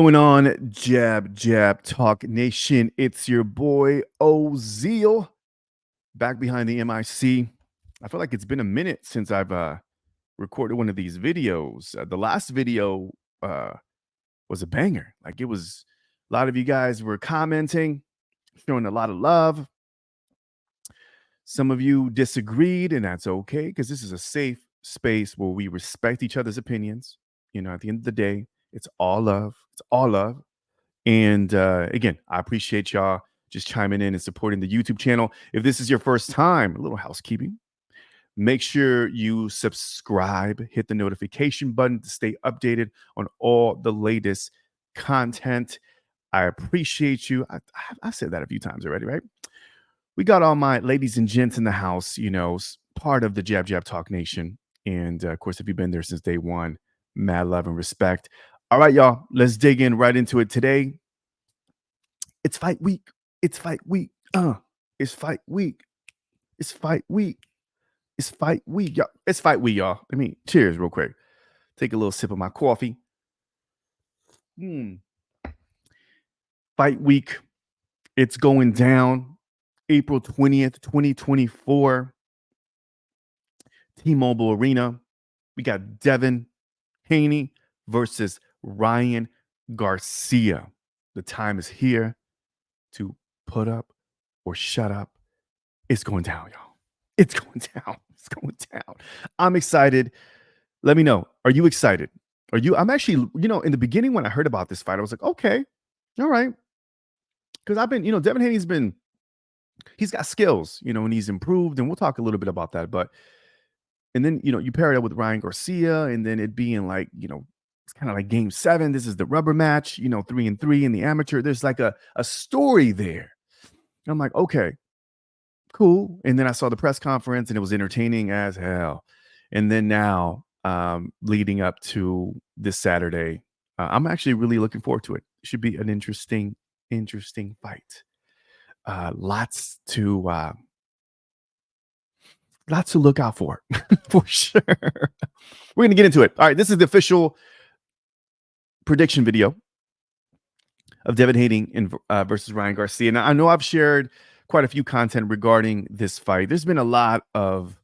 Going on, Jab Talk Nation? It's your boy Ozeal back behind the MIC. I feel like it's been a minute since I've recorded one of these videos. The last video uh, was a banger. Like, it was a lot of you guys were commenting, showing a lot of love. Some of you disagreed, and that's okay because this is a safe space where we respect each other's opinions. At the end of the day, it's all love. It's all love. And again, I appreciate y'all just chiming in and supporting the YouTube channel. If this is your first time, a little housekeeping. Make sure you subscribe, hit the notification button to stay updated on all the latest content. I appreciate you. I've said that a few times already, right? We got all my ladies and gents in the house, part of the Jab Talk Nation. And of course, if you've been there since day one, mad love and respect. All right, y'all, let's dig in right into it today. It's fight week. It's fight week. It's fight week. It's fight week. It's fight week, y'all. It's fight week, y'all. Let me cheers real quick. Take a little sip of my coffee. Fight week. It's going down April 20th, 2024. T-Mobile Arena. We got Devin Haney versus Ryan Garcia. The time is here to put up or shut up. It's going down, y'all. It's going down. It's going down. I'm excited. Let me know. Are you excited? I'm actually, in the beginning when I heard about this fight, I was like, okay, all right. Because I've been, Devin Haney's he's got skills, and he's improved, and we'll talk a little bit about that. And then, you pair it up with Ryan Garcia, and then it being like, it's kind of like game 7. This is the rubber match, 3-3 in the amateur. There's like a story there. I'm like, okay, cool. And then I saw the press conference and it was entertaining as hell. And then now, leading up to this Saturday, I'm actually really looking forward to it. It should be an interesting fight. Lots to look out for, for sure. We're going to get into it. All right, this is the official prediction video of Devin Haney versus Ryan Garcia. Now, I know I've shared quite a few content regarding this fight. There's been a lot of,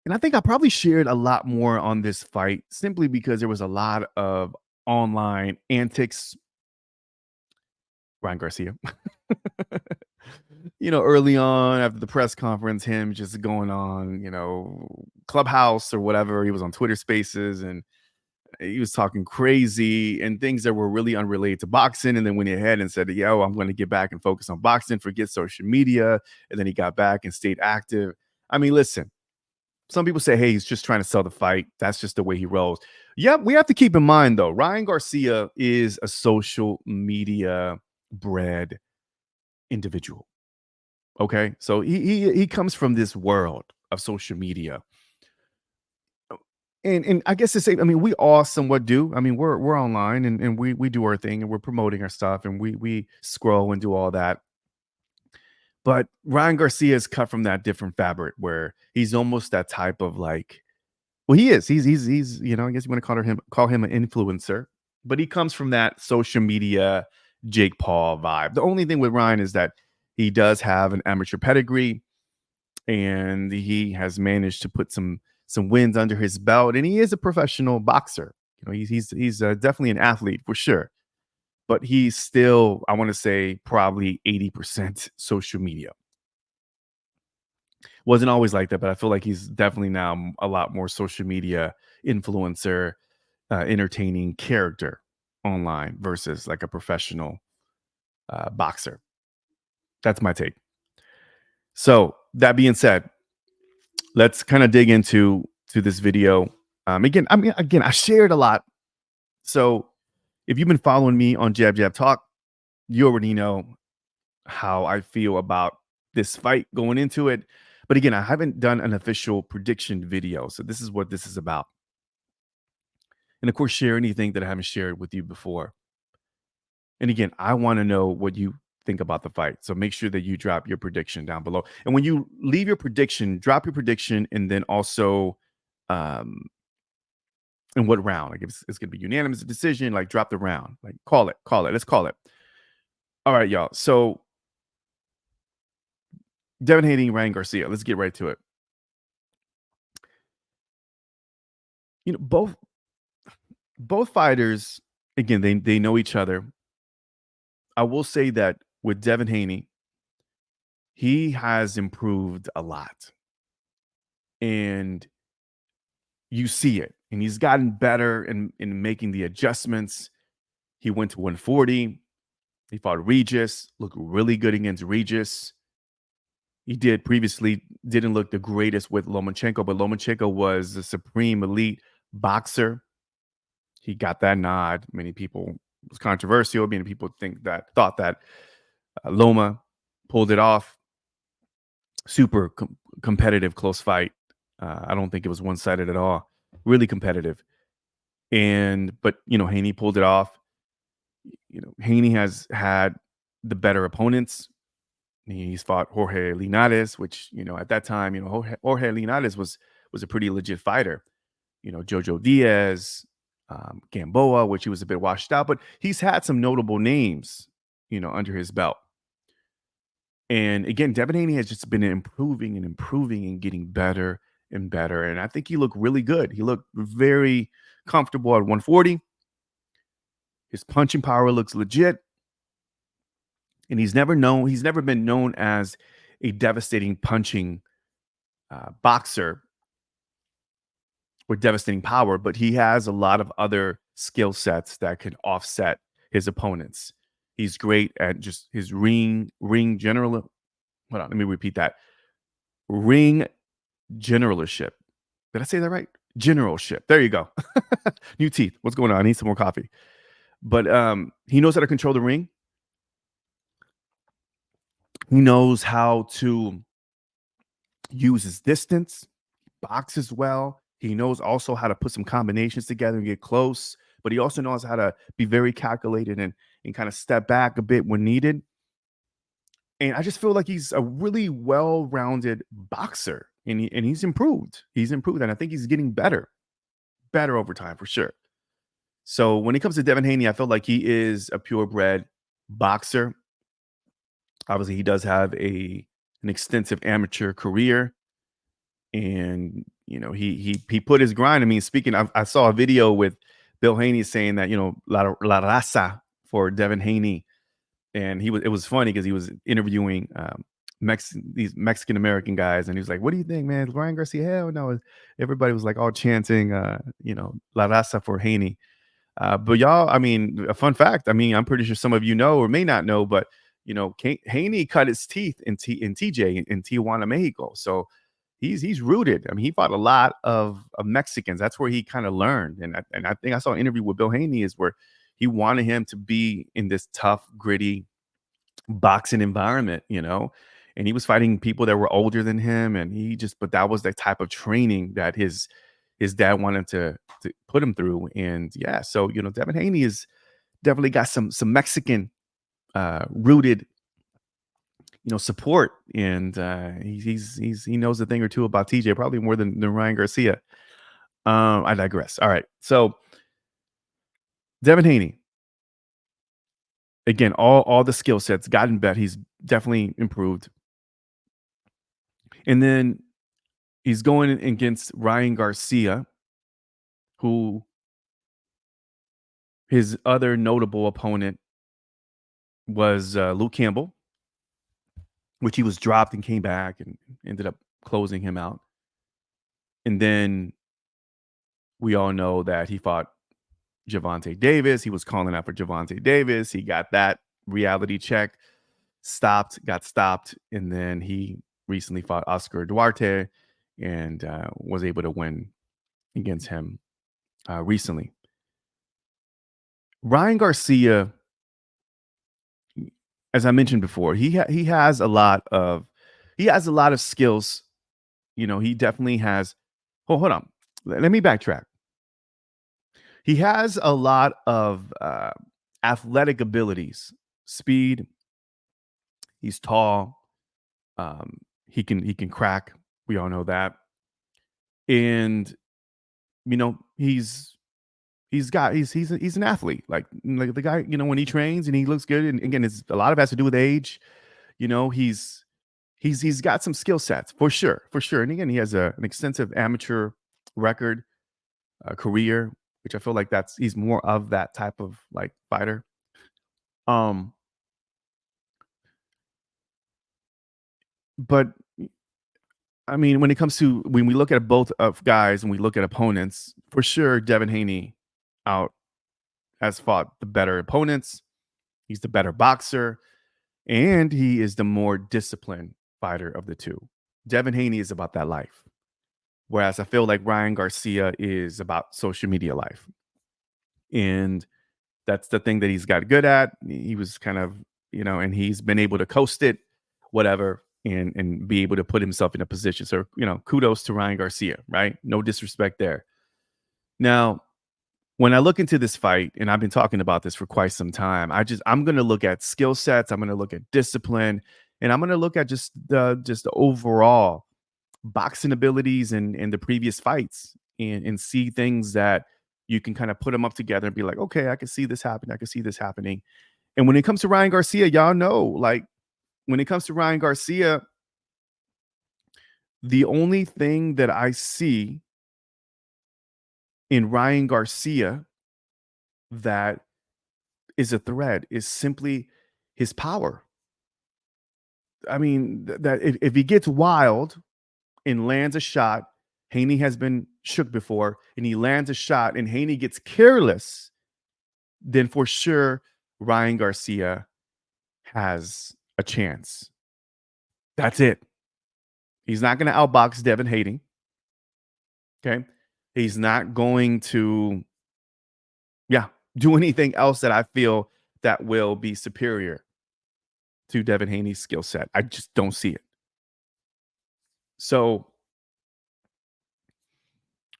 and I think I probably shared a lot more on this fight simply because there was a lot of online antics. Ryan Garcia. Early on after the press conference, him just going on, Clubhouse or whatever. He was on Twitter Spaces and he was talking crazy and things that were really unrelated to boxing. And then went ahead and said, yo, I'm going to get back and focus on boxing, forget social media. And then he got back and stayed active. I mean, listen, some people say, hey, he's just trying to sell the fight. That's just the way he rolls. Yep, we have to keep in mind, though, Ryan Garcia is a social media bred individual. Okay, so he comes from this world of social media. And I guess to say, I mean, we all somewhat do. I mean, we're online and we do our thing and we're promoting our stuff and we scroll and do all that. But Ryan Garcia is cut from that different fabric where he's almost that type of like, well, he is. He's I guess you want to call him an influencer, but he comes from that social media Jake Paul vibe. The only thing with Ryan is that he does have an amateur pedigree and he has managed to put some wins under his belt, and he is a professional boxer. He's definitely an athlete for sure, but he's still, I want to say, probably 80% social media. Wasn't always like that, but I feel like he's definitely now a lot more social media influencer, entertaining character online versus like a professional boxer. That's my take. So that being said, let's kind of dig into this video. Again, I shared a lot. So if you've been following me on Jab Talk, you already know how I feel about this fight going into it. But again, I haven't done an official prediction video. So this is what this is about. And of course, share anything that I haven't shared with you before. And again, I want to know what you think about the fight. So make sure that you drop your prediction down below. And when you leave your prediction, drop your prediction and then also In what round? Like, if it's gonna be unanimous decision, like drop the round. Like, call it. Let's call it. All right, y'all. So Devin Haney, Ryan Garcia. Let's get right to it. Both fighters, again, they know each other. I will say that with Devin Haney, he has improved a lot. And you see it. And he's gotten better in making the adjustments. He went to 140. He fought Regis, looked really good against Regis. He didn't look the greatest with Lomachenko, but Lomachenko was the supreme elite boxer. He got that nod. Many people, it was controversial. Many people thought that Loma pulled it off. Super competitive, close fight. I don't think it was one sided at all. Really competitive. But Haney pulled it off. Haney has had the better opponents. He's fought Jorge Linares, which at that time, Jorge Linares was a pretty legit fighter. Jojo Diaz, Gamboa, which he was a bit washed out, but he's had some notable names, under his belt. And again, Devin Haney has just been improving and getting better and better. And I think he looked really good. He looked very comfortable at 140. His punching power looks legit. And he's never been known as a devastating punching boxer with devastating power, but he has a lot of other skill sets that can offset his opponents. He's great at just his ring general. Hold on, let me repeat that. Ring generalship. Did I say that right? Generalship. There you go. New teeth. What's going on? I need some more coffee. But he knows how to control the ring. He knows how to use his distance, boxes well. He knows also how to put some combinations together and get close, but he also knows how to be very calculated and kind of step back a bit when needed. And I just feel like he's a really well-rounded boxer, and he's improved. He's improved, and I think he's getting better over time for sure. So when it comes to Devin Haney, I feel like he is a purebred boxer. Obviously, he does have an extensive amateur career, and he put his grind. I mean, speaking, I saw a video with Bill Haney saying that la raza for Devin Haney, and it was funny because he was interviewing these Mexican American guys, and he was like, "What do you think, man? Ryan Garcia? Hell no!" Everybody was like all chanting, la raza for Haney. But y'all, I mean, a fun fact. I mean, I'm pretty sure some of you know or may not know, but Haney cut his teeth in TJ in Tijuana, Mexico. So he's rooted. I mean, he fought a lot of Mexicans. That's where he kind of learned. And I think I saw an interview with Bill Haney is where he wanted him to be in this tough, gritty boxing environment, and he was fighting people that were older than him. And but that was the type of training that his dad wanted to put him through. And yeah, so, Devin Haney is definitely got some Mexican rooted, support. And he knows a thing or two about TJ, probably more than Ryan Garcia. I digress. All right. So Devin Haney, again, all the skill sets gotten better. He's definitely improved. And then he's going against Ryan Garcia, who his other notable opponent was Luke Campbell, which he was dropped and came back and ended up closing him out. And then we all know that he fought Gervonta Davis. He was calling out for Gervonta Davis. He got that reality check, got stopped. And then he recently fought Oscar Duarte and was able to win against him recently. Ryan Garcia, as I mentioned before, he has a lot of skills. He definitely has. Oh, hold on. Let me backtrack. He has a lot of athletic abilities, speed. He's tall. He can crack. We all know that. And he's He's an athlete. Like the guy, when he trains and he looks good, and again, it's a lot of it has to do with age. He's got some skill sets for sure, for sure. And again, he has an extensive amateur record, career, which I feel like he's more of that type of like fighter. Um, but I mean, when it comes to when we look at both of guys and we look at opponents, for sure, Devin Haney out has fought the better opponents. He's the better boxer, and he is the more disciplined fighter of the two. Devin Haney is about that life, whereas I feel like Ryan Garcia is about social media life, and that's the thing that he's got good at. He was kind of, and he's been able to coast it, whatever, and be able to put himself in a position. So, kudos to Ryan Garcia, right? No disrespect there. Now, when I look into this fight, and I've been talking about this for quite some time, I'm going to look at skill sets. I'm going to look at discipline, and I'm going to look at just the overall boxing abilities and the previous fights, and see things that you can kind of put them up together and be like, okay, I can see this happening. I can see this happening. And when it comes to Ryan Garcia, y'all know, like when it comes to Ryan Garcia, the only thing that I see in Ryan Garcia that is a threat is simply his power. I mean, that if he gets wild and lands a shot, Haney has been shook before, and he lands a shot and Haney gets careless, then for sure Ryan Garcia has a chance. That's it. He's not going to outbox Devin Haney. Okay. He's not going to, do anything else that I feel that will be superior to Devin Haney's skill set. I just don't see it. So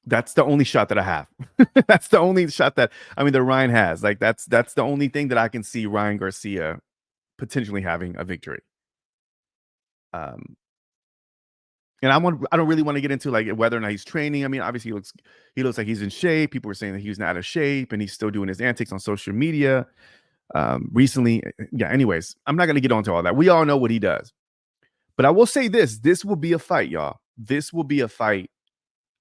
that's the only shot that I have. That's the only shot that Ryan has. Like that's the only thing that I can see Ryan Garcia potentially having a victory. And I don't really want to get into like whether or not he's training. I mean, obviously he looks like he's in shape. People were saying that he's not out of shape and he's still doing his antics on social media. Recently, anyways, I'm not going to get onto all that. We all know what he does. But I will say this will be a fight, y'all. This will be a fight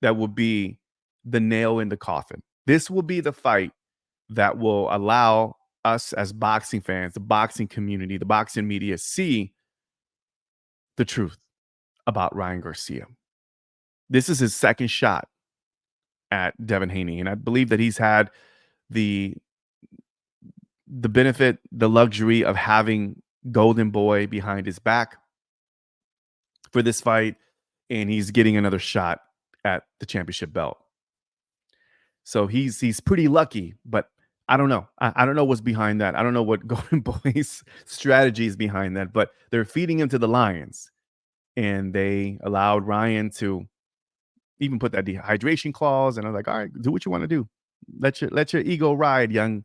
that will be the nail in the coffin. This will be the fight that will allow us as boxing fans, the boxing community, the boxing media, see the truth about Ryan Garcia. This is his second shot at Devin Haney, and I believe that he's had the benefit, the luxury of having Golden Boy behind his back for this fight, and he's getting another shot at the championship belt. So he's pretty lucky, but I don't know. I don't know what's behind that. I don't know what Golden Boy's strategy is behind that, but they're feeding him to the lions, and they allowed Ryan to even put that dehydration clause. And I was like, all right, do what you want to do. Let your ego ride, young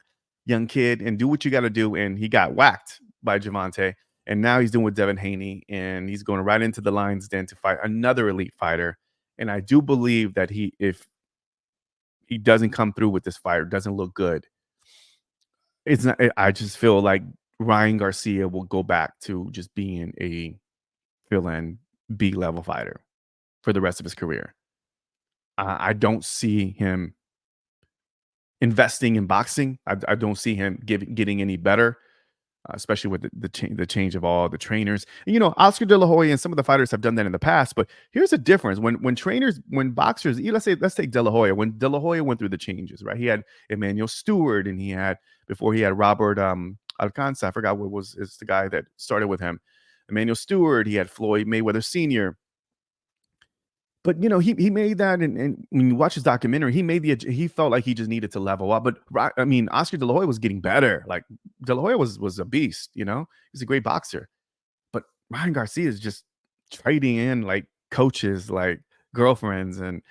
kid, and do what you got to do. And he got whacked by Javante. And now he's doing with Devin Haney, and he's going right into the Lions Den to fight another elite fighter. And I do believe that if he doesn't come through with this fight, doesn't look good, it's not. I just feel like Ryan Garcia will go back to just being a fill-in B-level fighter for the rest of his career. I don't see him investing in boxing. I don't see him getting any better, especially with the change of all the trainers. And, Oscar De La Hoya and some of the fighters have done that in the past. But here's the difference: when boxers, let's take De La Hoya. When De La Hoya went through the changes, right? He had Emmanuel Stewart, and he had Robert Alcanza. I forgot is the guy that started with him. Emmanuel Stewart. He had Floyd Mayweather Sr. But he made that, and when you watch his documentary, he felt like he just needed to level up. But Oscar De La Hoya was getting better. Like De La Hoya was a beast. He's a great boxer. But Ryan Garcia is just trading in like coaches, like girlfriends, and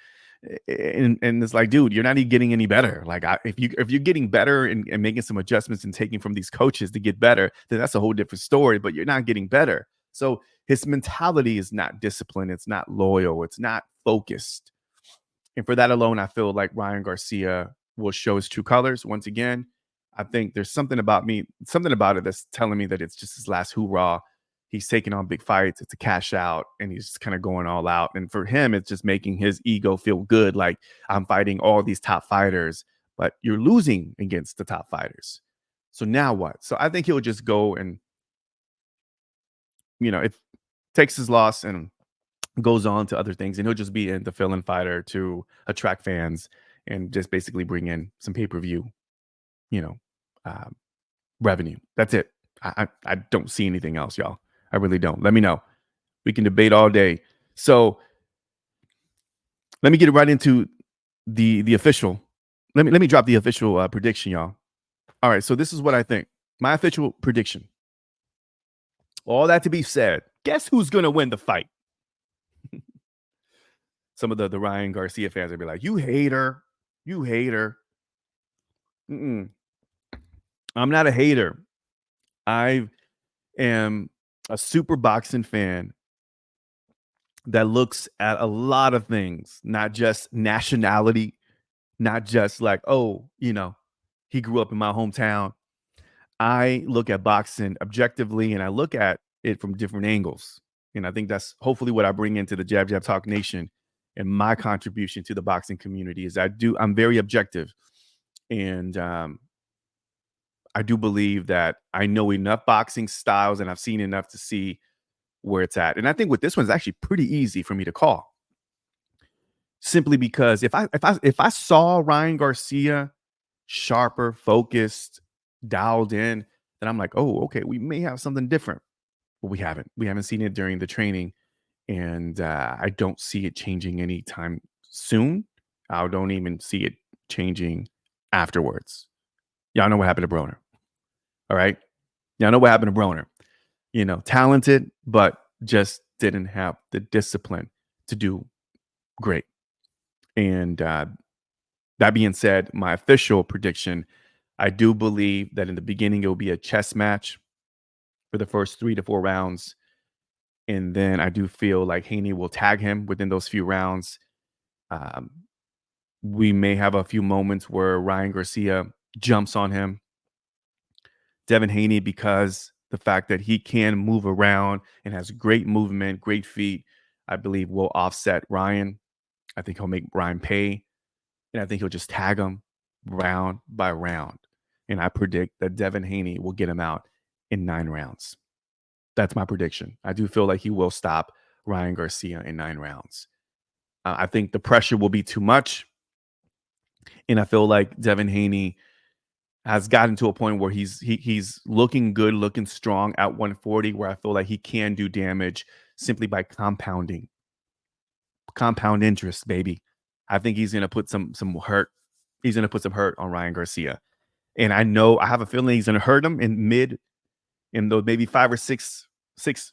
it's like, dude, you're not even getting any better. Like if you're getting better and making some adjustments and taking from these coaches to get better, then that's a whole different story. But you're not getting better. So his mentality is not disciplined. It's not loyal. It's not focused. And for that alone, I feel like Ryan Garcia will show his true colors once again. I think there's something about it that's telling me that it's just his last hoorah. He's taking on big fights. It's a cash out, and he's just kind of going all out. And for him, it's just making his ego feel good. Like, I'm fighting all these top fighters, but you're losing against the top fighters. So now what? So I think he'll just go and, it takes his loss and goes on to other things, and he'll just be in the fill-in fighter to attract fans and just basically bring in some pay-per-view, you know, uh, revenue. That's it. I don't see anything else, y'all. I really don't. Let me know. We can debate all day. So let me get right into the official. Let me drop the official prediction, y'all. All right. So this is what I think. My official prediction. All that to be said, guess who's gonna win the fight? Some of the Ryan Garcia fans will be like, "You hater, you hater." Mm-mm. I'm not a hater. I am a super boxing fan that looks at a lot of things, not just nationality, not just like, oh, he grew up in my hometown. I look at boxing objectively, and I look at it from different angles. And I think that's hopefully what I bring into the Jab Jab Talk Nation, and my contribution to the boxing community is I'm very objective. And I do believe that I know enough boxing styles, and I've seen enough to see where it's at. And I think with this one, it's actually pretty easy for me to call, simply because if I saw Ryan Garcia sharper, focused, dialed in, then I'm like, oh, okay, we may have something different. But we haven't. We haven't seen it during the training, and I don't see it changing anytime soon. I don't even see it changing afterwards. Y'all know what happened to Broner. All right. Y'all know what happened to Broner. Talented, but just didn't have the discipline to do great. And that being said, my official prediction, I do believe that in the beginning it will be a chess match for the first 3 to 4 rounds. And then I do feel like Haney will tag him within those few rounds. We may have a few moments where Ryan Garcia jumps on him. Devin Haney, because the fact that he can move around and has great movement, great feet, I believe will offset Ryan. I think he'll make Ryan pay. And I think he'll just tag him round by round. And I predict that Devin Haney will get him out in 9 rounds. That's my prediction. I do feel like he will stop Ryan Garcia in 9 rounds. I think the pressure will be too much. And I feel like Devin Haney has gotten to a point where he's looking good, looking strong at 140, where I feel like he can do damage simply by compounding. Compound interest, baby. I think he's going to put some hurt. He's going to put some hurt on Ryan Garcia. And I have a feeling he's going to hurt him in those maybe 5 or 6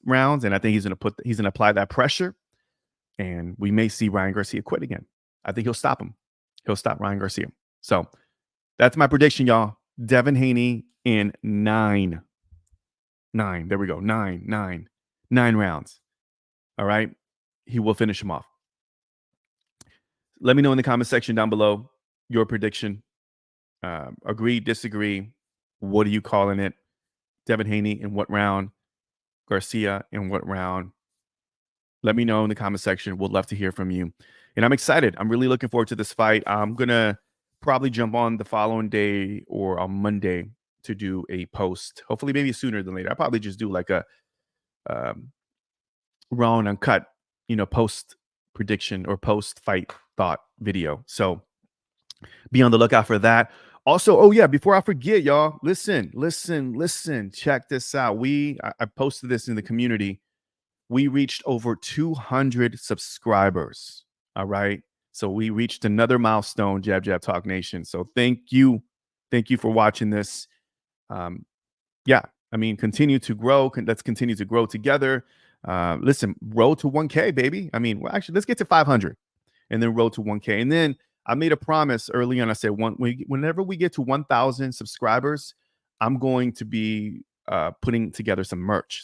rounds. And I think he's going to apply that pressure. And we may see Ryan Garcia quit again. I think he'll stop him. He'll stop Ryan Garcia. So that's my prediction, y'all. Devin Haney in 9. There we go. 9 rounds. All right. He will finish him off. Let me know in the comment section down below your prediction. Agree, disagree. What are you calling it? Devin Haney in what round? Garcia in what round? Let me know in the comment section. We'd love to hear from you. And I'm excited. I'm really looking forward to this fight. I'm going to probably jump on the following day or on Monday to do a post. Hopefully maybe sooner than later. I'll probably just do like a raw and uncut, post prediction or post fight thought video. So be on the lookout for that. Also, oh yeah, before I forget, y'all, listen. Check this out. I posted this in the community. We reached over 200 subscribers. All right. So we reached another milestone, Jab Jab Talk Nation. So thank you. Thank you for watching this. Continue to grow. Let's continue to grow together. Listen, road to 1K, baby. Actually, let's get to 500 and then road to 1K. And then I made a promise early on. I said, whenever we get to 1,000 subscribers, I'm going to be putting together some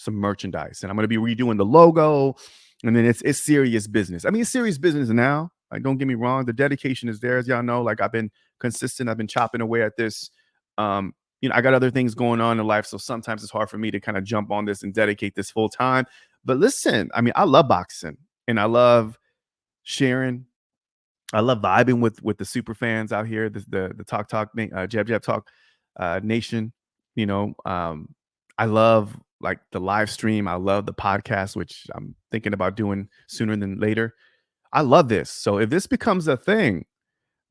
merchandise. And I'm going to be redoing the logo. And then it's serious business. It's serious business now. Like, don't get me wrong. The dedication is there, as y'all know. Like, I've been consistent. I've been chopping away at this. I got other things going on in life, so sometimes it's hard for me to kind of jump on this and dedicate this full time. But listen, I mean, I love boxing and I love sharing. I love vibing with the super fans out here, the Jab Jab Talk Nation. I love like the live stream. I love the podcast, which I'm thinking about doing sooner than later. I love this. So if this becomes a thing,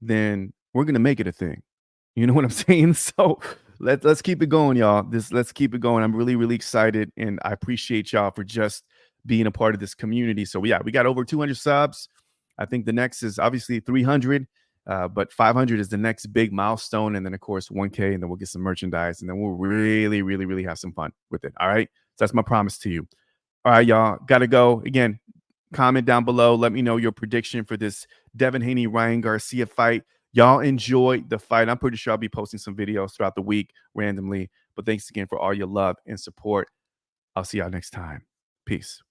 then we're gonna make it a thing. You know what I'm saying? So let's keep it going, y'all. Let's keep it going. I'm really, really excited, and I appreciate y'all for just being a part of this community. So yeah, we got over 200 subs. I think the next is obviously 300, but 500 is the next big milestone, and then of course 1K, and then we'll get some merchandise, and then we'll really, really, really have some fun with it. All right, so that's my promise to you. All right, y'all, gotta go again. Comment down below. Let me know your prediction for this Devin Haney Ryan Garcia fight. Y'all enjoy the fight. I'm pretty sure I'll be posting some videos throughout the week randomly. But thanks again for all your love and support. I'll see y'all next time. Peace.